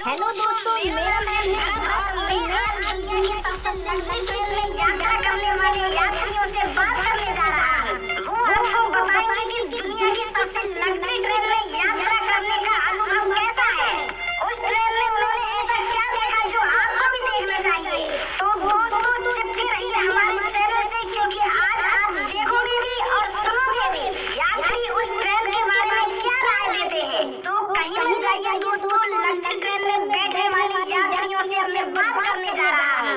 Hello दोस्तों, मेरा नाम है और मैं आज दुनिया की सबसे लंबी ट्रेन में यात्रा करने वाले यात्रियों से बात करने जा रहा हूँ। वो आपको बताएंगे कि दुनिया की सबसे लंबी ट्रेन में यात्रा करने का अनुभव कैसा है। उस ट्रेन में उन्होंने ऐसा क्या देखा जो आपको भी देखना चाहिए। तो दोस्तों चिपके रहिए हमारी चैनल से, क्योंकि आज आप देखोगे भी और सुनोगे भी यात्री उस ट्रेन के बारे में क्या राय देते हैं। तो कहीं मत जाइए दोस्तों, लंबी ट्रेन में बैठने वाले यात्रियों से हमने बात करने जा रहा हूँ।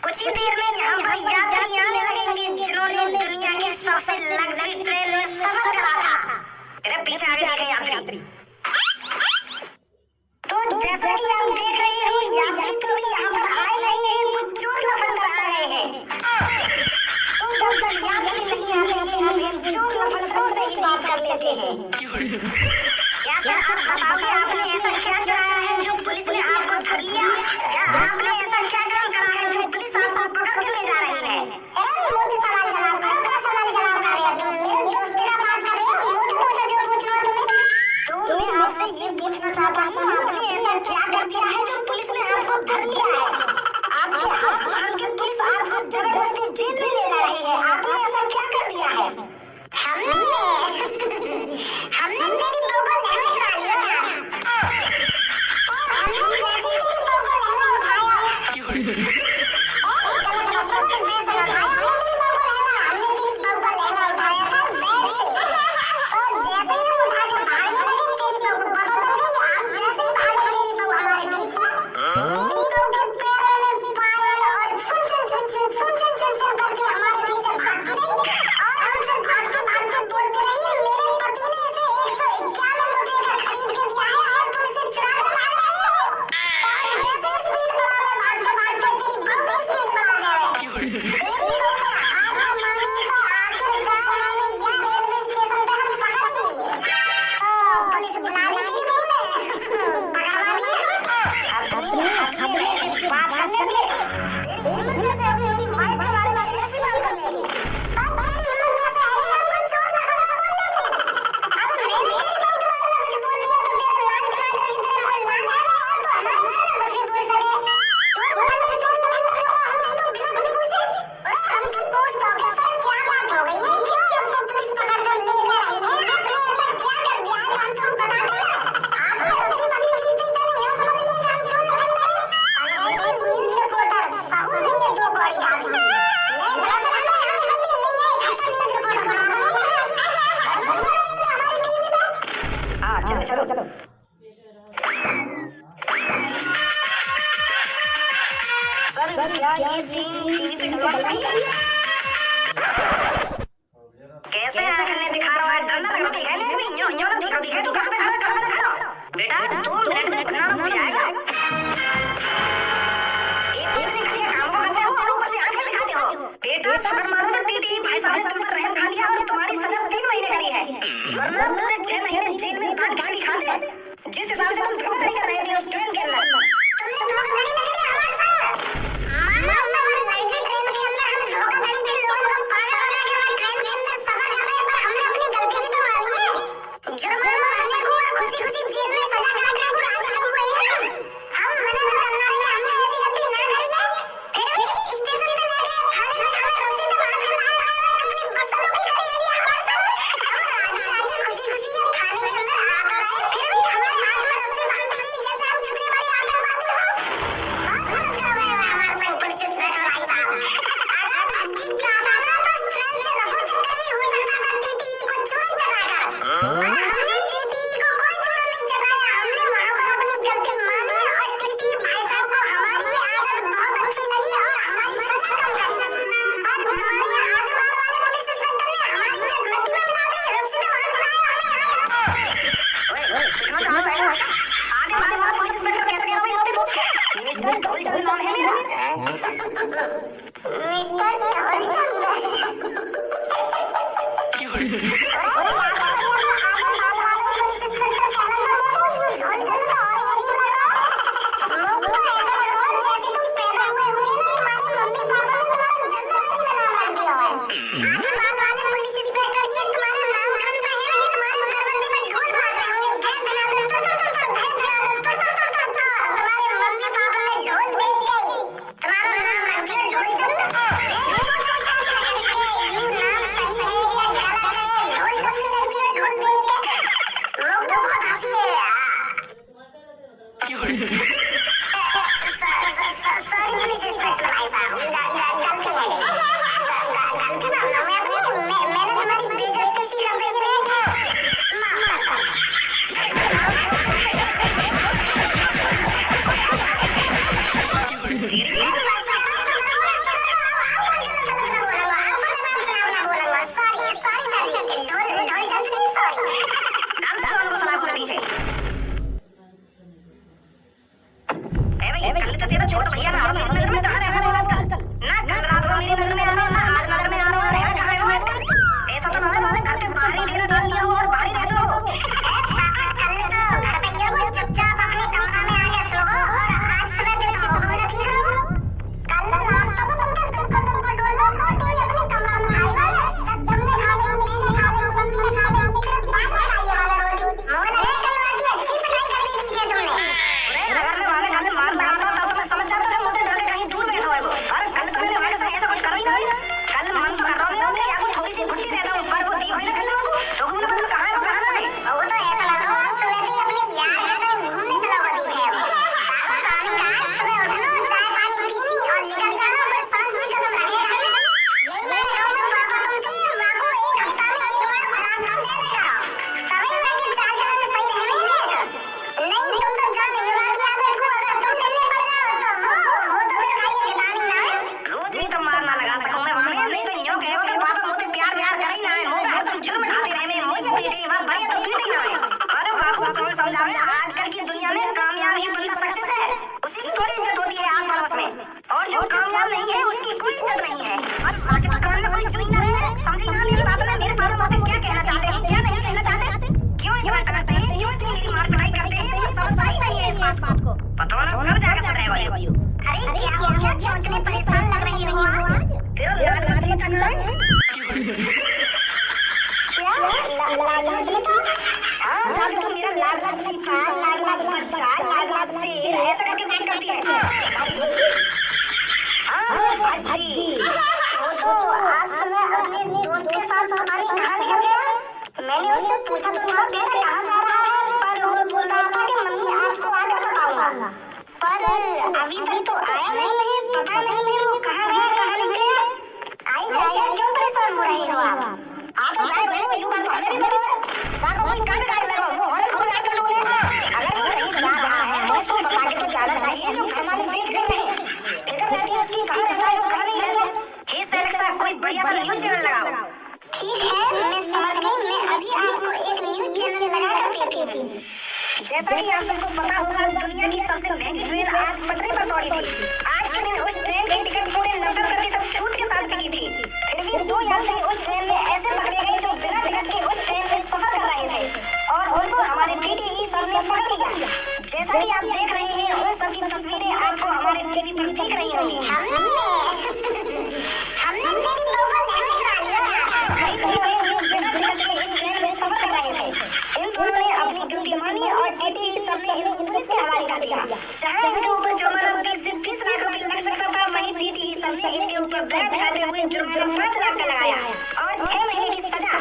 कुछ ही देर में यहाँ पर यात्री आने लगेंगे जिन्होंने दुनिया के सबसे लंबी ट्रेन में सफर करा था। अरे पीछे आगे गए यात्री। तो जैसा कि आप देख रहे हो, यात्री तो यहाँ पर आए नहीं है, कुछ चोर सफर करा रहे हैं। तो जब तक यात्री नहीं आते हम चोर सफर को सही बात कर लेते हैं। क्या सर आप बताओगे, आपने ऐसा क्या चलाया है जो पुलिस ने आपको पकड़ लिया? क्या आपने ऐसा क्या काम करा है जो पुलिस आपको पकड़ के ले जा रही है? मोदी सवाल जवाब करो, क्या सवाल जवाब कर रहे हो तुम? मेरे दोस्त से बात कर रहे हो, मोदी पूछो जो पूछना तुम्हें। तो मैं आपसे ये पूछना चाहता हूँ, आपने ऐसा क्या कर दिया है जो पुलिस ने आपको पकड़ लिया है? आपके हाथ पकड़ के पुलिस आपको जबरदस्ती जेल में ले जा रही है, आपने ऐसा क्या कर दिया है? हमने तेरी लोगों को नहीं चला लिया यार। हमने जैसे तेरी लोगों को नहीं उठाया। चलो सर क्या ये सीन टीवी पे डलवा चाहिए? कैसे आगे दिखा रहा है, डरना लग रहा है। नहीं न्यो दिखा तू खड़ा बेटा, 2 मिनट में इतना हो जाएगा। एक मिनट के काम करते हो और ऊपर से आगे दिखाते हो। बेटा सबर मानो टीटी भाई साहब तुमने रहम खा लिया और तुम्हारी सजा 3 महीने करी है, वरना तुझे 6 महीने जेल में काट गाली खा ले। जिस हिसाब से तुम धोखा नहीं कर रहे थे उस ट्रेन के अंदर, तुमने धोखा नहीं करी हमारे साथ। मानो हमने ट्रेन के अंदर हमने धोखा नहीं करी, लोग पागल हो गए कि ट्रेन के अंदर सफर कर रहे हैं, पर हमने अपनी गलती भी तो मानी है। जुर्माना भरने को और खुशी जेल में सजा काटने को आजादी हुई है। हम मना करना है, हमने ऐसी गलती ना करी है। फिर भी स्टेशन पे लेके थाने में हमें रस्सी से बांध के लाया है, हमने बदतमीजी करी है हमारे साथ। हम राजी खुशी थाने में अंदर आकर आए, फिर भी हमारे हाथ में रस्सी बांध के लिए जैसे हम जितने बड़ी आतंकवादी हो। बहुत गलत कर रहे हैं हमारे साथ पुलिस इंस्पेक्टर भाई साहब। अगर अड्डी चाहता ना तो ट्रेन से रफू चक्कर भी हो सकता था, टीटी को चोरी चलाकर। पर हमने टीटी को कोई चोरी नहीं चलाया, हमने वहाँ पर अपनी गलती मानी और टीटी भाई साहब को हमारी आदत बहुत अच्छी लगी और हमारी सजा कम कर दी। पर हमारी आजमार वाले पुलिस इंस्पेक्टर ने हमारी गलती में बना दी, रस्सी से बांध बनाया हमें। ओए कितना चाहता है आगे बात पुलिस इंस्पेक्टर कैसे कह रहे हो तुम? मिस्टर ढोलचंद नाम है मेरा। मिस्टर समझावे आजकल की दुनिया में कामयाब ही बंदा सक्सेस है, उसी की थोड़ी इज्जत होती है आस पड़ोस में, और जो कामयाब नहीं है उसकी कोई इज्जत नहीं है। और बाकी तो काम में कोई जुई ना रहे, समझी ना मेरी बात में, मेरे बारे में क्या कहना चाहते हैं, क्या नहीं कहना चाहते, क्यों इतना करते हैं, क्यों इतनी मार पढ़ाई करते हैं, वो समझता ही नहीं है इस बात को। पता ना कब जाकर पता है वो। अरे क्या हो गया, क्यों इतने परेशान लग रही हो आज? तेरा लाडली करना है क्या? लाडली था? हाँ जादू तो मेरा लाडला बच्चा, लाडला बच्चा, लाडला से ऐसा करके बात करती है। हाँ भज्जी, वो तो आज सुबह अपने दोस्त के साथ पता नहीं कहाँ निकल गया। मैंने उससे पूछा तो तुम्हारा बेटा कहाँ जा रहा है, पर वो बोल रहा था कि मम्मी आपको आकर बताऊंगा, पर अभी तक तो आया नहीं है, पता नहीं है वो कहाँ गया कहाँ नहीं गया। आई जाएगा, क्यों परेशान हो रही हो आप? आ तो जाए वो युवा तो हमें भी बोलो, साथ में कान काट ले वो और काट कर लोगे। अगर वो नहीं जा रहा है तो बता के तो जाना चाहिए, जो हमारे वेट कर रहे हैं। फिक्र रहती है उसकी कहाँ रहता है कहाँ नहीं रहता। हे सेलेक्सा कोई बढ़िया सा न्यूज़ चैनल लगाओ। ठीक है मैं समझ गई, मैं अभी आपको एक न्यूज़ चैनल लगा कर देती हूँ। जैसा कि आप सबको पता होगा दुनिया की सबसे महंगी ट्रेन आज पटरी पर दौड़ी थी। आज के दिन उस ट्रेन की टिकट पूरे 90% छूट के साथ मिली थी। फिर भी 2 यात्री उस ट्रेन में ऐसे पकड़े गए जो बिना टिकट के उस ट्रेन में सफर कर रहे थे और उनको हमारे पीटीई सर ने पकड़ लिया। जैसा कि आप देख रहे हैं उन सब की तस्वीरें आपको हमारे टीवी पर दिख रही होंगी। हमने भी लोगों से चुरा लिया। जो बिना टिकट के इस ट्रेन में सफर कर रहे थे, इन दोनों ने अपनी गलती मानी और टीटीई सर ने इन्हें पुलिस के हवाले कर दिया। जहां इनके ऊपर जुर्माना 20 से 30 लाख रुपए लग सकता था, वहीं टीटीई सर ने इनके ऊपर दया दिखाते हुए जुर्माना 5 लाख का लगाया और 6 महीने की सजा।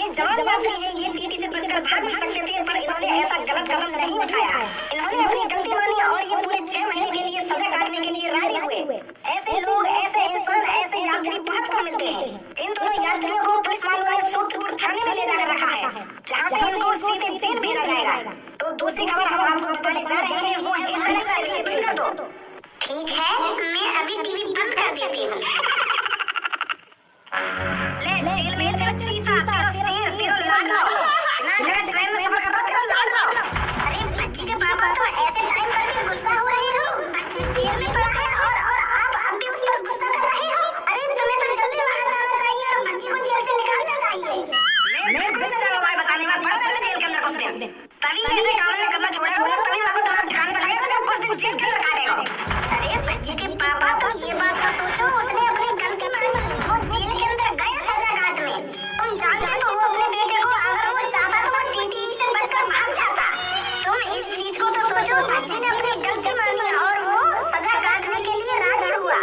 ये जवान यात्री है, ये टीटी से बचकर भाग भी सकते थे, पर इन्होंने ऐसा गलत कदम नहीं उठाया। इन्होंने अपनी गलती मानी और ये पूरे 6 महीने के लिए सजा काटने के लिए राजी हुए। ऐसे लोग, ऐसे इंसान, ऐसे यात्री बहुत कम मिलते हैं। इन दोनों यात्रियों को पुलिस वालों ने सूत्रपुर थाने में ले जाकर रखा है, जहां से इनको सीधे जेल भेजा जाएगा। तो दूसरी खबर हम आपको बताने जा रहे हैं, वो है सेलेक्सा, इसे बंद कर दो। ठीक है मैं अभी टीवी बंद कर देती हूँ। ले जेल में तेरा चीता, तेरा शेर, तेरा लाडला, ना मेरा ट्रेन में सफर कर रहा तेरा लाडला। अरे बच्ची के पापा तो ऐसे टाइम पर भी गुस्सा हो रहे हो, बच्ची जेल में पड़ा है और आप अब भी उस पर गुस्सा कर रहे हो। अरे तुम्हें तो जल्दी बाहर जाना चाहिए और बच्ची को जेल से निकालना चाहिए। मैं कोई ना जाना भाई बताने का, बड़ा बड़ा जेल के अंदर घुस गए तभी ऐसे काम करना छोड़ेगा, तभी आपको दांत ठिकाने पे लगेगा, जब कुछ दिन जेल के अंदर काटेगा। अरे बच्ची के पापा तो ये बात तो सोचो, उसने अपनी गलती मानी, वो जेल के अंदर गया सजा काटने। तुम जानते तो हो अपने बेटे को, अगर वो चाहता तो वो टीटीई से बचकर भाग जाता। तुम इस चीज को तो सोचो, बच्ची ने अपनी गलती मानी और वो सजा काटने के लिए राजी हुआ।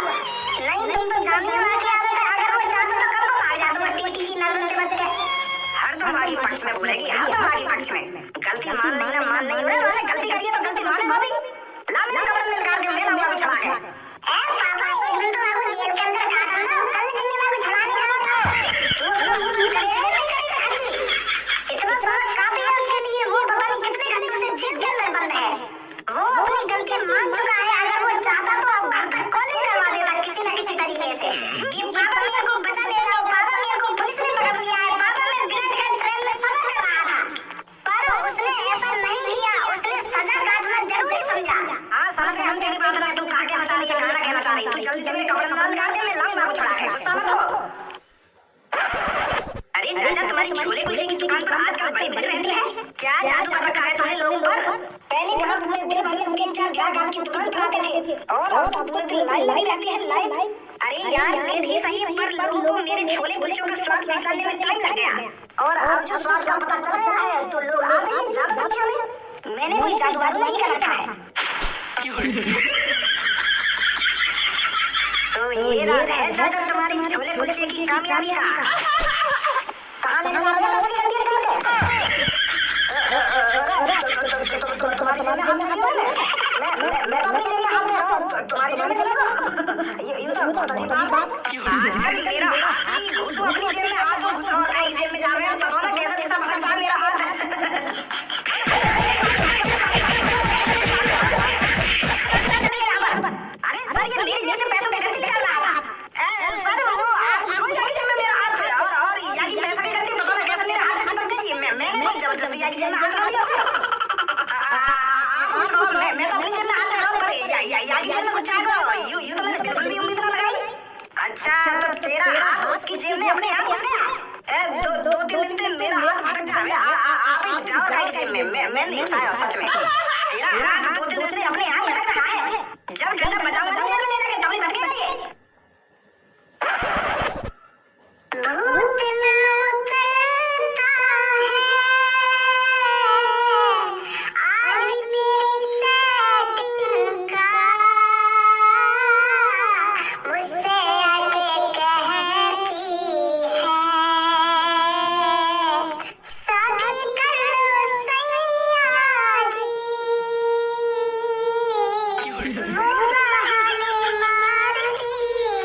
नहीं तुम तो जानने वाले अगर वो चाहता तो कब भाग जाता, वो टीटीई की नजर से बच गए। हर तुम्हारी पक्ष में बोलेगी, हर तुम्हारी पक्ष में। गलती मान नहीं ना मान नहीं, उन्हें वाले गलती करिए तो गलती माने माने ला मेरे कमरे में निकाल के मेरा हुआ चला गया। ए पापा एक दिन तो आपको जेल के अंदर काटा ना, कल दिन में छुड़ा नहीं आना था। तू अपना मुंह नहीं करेगा, नहीं करेगा खर्ची। इतना सारा काफी है उसके लिए, वो पता नहीं कितने घंटे से जेल के अंदर बंद है। वो अपनी गलती मान चुका है, अगर वो चाहता तो अब घर तक कॉल भी करवा देता किसी न किसी तरीके से कि पापा मेरे को बचा ले जाओ, पापा मेरे को पुलिस ने पकड़ लिया है, पापा मैं बिना टिकट ट्रेन में सफर कर रहा था। पर उसने ऐसा नहीं किया, उसने सजा काटना जरूरी समझा। हाँ समझ हम तेरी बात ना, तू कहाँ कहना चाह रही है, कहाँ कहना चाह रही है, तू जल्दी जल्दी कपड़े निकाल दे, मैं लाऊंगा वो चला के, समझो। अरे चाचा तुम्हारी छोले कुलचे की दुकान पर आजकल बड़ी भीड़ रहती है, क्या जादू कर रखा है तुम्हें लोगों पर? पहले कहाँ पूरे दिन भर में 3-4 ग्राहक आपकी दुकान पर आते थे और अब तो पूरे दिन लाइन रहती है, लाइन। अरे यार ये भी सही है, पर लोगों को मेरे छोले कुलचों का स्वाद पहचानने में टाइम लग गया और अब जो स्वाद का पता चला है तो लोग आ रहे हैं ज्यादा संख्या में। मैंने कोई जादू नहीं कर रखा है। तो ये रहा है चाचा तुम्हारी छोले कुलचे की कामयाबी का। कहाँ लेने जा रहे हो जल्दी जल्दी निकाल दे। तुम्हारी जान में मैं तो नहीं लेने हाथ में हूँ, तुम्हारी जान में चलो ये तो नहीं बात। आजकल तेरा हाथी घुसो अपनी जेल में, आज घुसो और कहीं जेल में जा रहे हो, बताओ ना कैसा कैसा भटकता है मेरा हाथ है। अरे सर ये मेरे जेब से पैसे निकाल के निकाल रहा था। सर वो आप रोज जाइए में मेरा हाथ है और यार पैसा निकाल के बताओ ना कैसा मेरा हाथ है। मैं नहीं खाया सच में। यार 2-3 दिन से अपने यहाँ लगा रहा है, जब गंगा बजाओ तो लेने लगे जब भटक गई है। भूत नौकरता है आज मेरी सेटिंग का, मुझसे आके कहती है शादी कर लो सैया जी, वो बहाने मारती है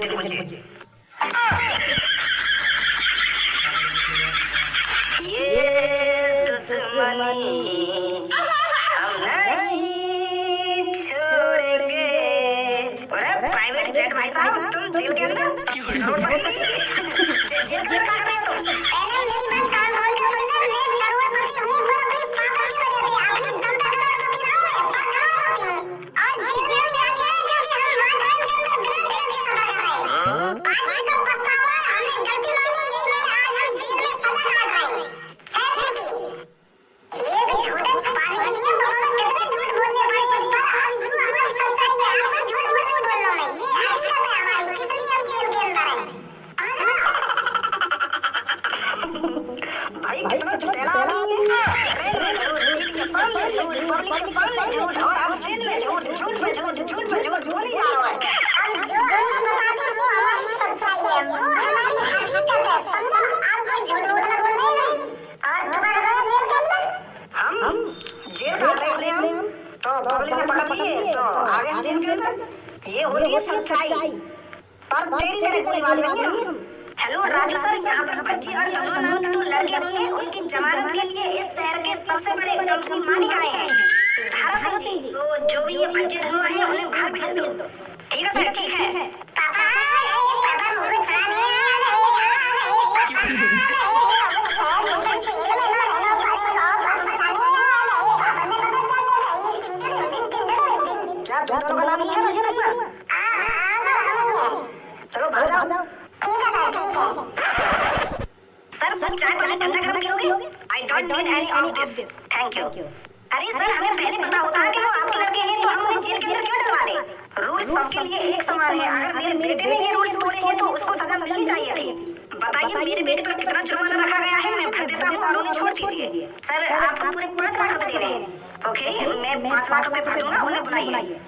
देंगे मुझे। ये दुश्मनी हम नहीं छोड़ेंगे। प्राइवेट जेट भाई साहब, तुम जेल के अंदर रोड पर जेल के अंदर क्या कर रहे हो? पहले मेरी बात कान खोल के सुन ले। मैं करोड़पति हूं, बड़ा बड़ी पागल की वजह से आपने दम पे अगर और जेल में आ गए जो कि हम रात के अंदर गलत गलत सजा कर रहे हैं। आज इसका पछतावा, हमने गलती मानी, लेकिन आज हम जेल में सजा काट रहे हैं। ये भी झूठे छुपाने के लिए बदौलत कितने झूठ बोलने पड़े, पर हम गुरु हमारी संस्कारी है, आपको झूठ नहीं बोलना है। ये हकीकत है हमारी, इसलिए हम जेल के अंदर हैं। भाई कितना झूठेला आदमी है। ट्रेन में झूठ, टीवी के सामने झूठ, पब्लिक के सामने झूठ, और अब जेल में झूठ, झूठ पे झूठ बोल ही जा रहा है। अब जो हम बताते हैं वो हमारी सच्चाई है, वो हमारी हकीकत है, समझो। आप कोई झूठ बोल रहे हैं और दोबारा जेल के अंदर हम जेल काट रहे हैं हम, तो पब्लिक ने पकड़ लिए तो आगे हम जेल के अंदर। ये होती है सच्चाई, पर तेरी मेरी कोई बात नहीं है। हेलो राजू सर, यहाँ पर बच्ची और दोनों नाम की 2 लड़कियां हुई हैं, उनकी जमानत के लिए इस शहर के सबसे बड़े कंपनी मालिक आए हैं, भारत सिंह जी। तो जो भी ये बच्चे धुआं हैं उन्हें बाहर भेज दो। ठीक है सर, ठीक है। पापा मुझे छुड़ा क्या तुम दोनों का नाम है ना? चलो भाग जाओ। सर चाय पानी ठंडा करने की होगी? I don't need any of this. Thank you. अरे सर, हमें पहले पता होता है कि वो आपके लड़के हैं, तो हम उन्हें जेल के अंदर क्यों डलवा दें? रूल्स सबके लिए एक समान है। अगर मेरे बेटे ने ये रूल्स तोड़े हैं तो उसको सजा मिलनी चाहिए थी। बताइए मेरे बेटे पर कितना जुर्माना रखा गया है, मैं भर देता हूँ और उन्हें छोड़ दीजिए। सर आपको पूरे 5 लाख रुपए देने हैं। ओके, मैं 5 लाख रुपए भर दूंगा, उन्हें बुलाइए।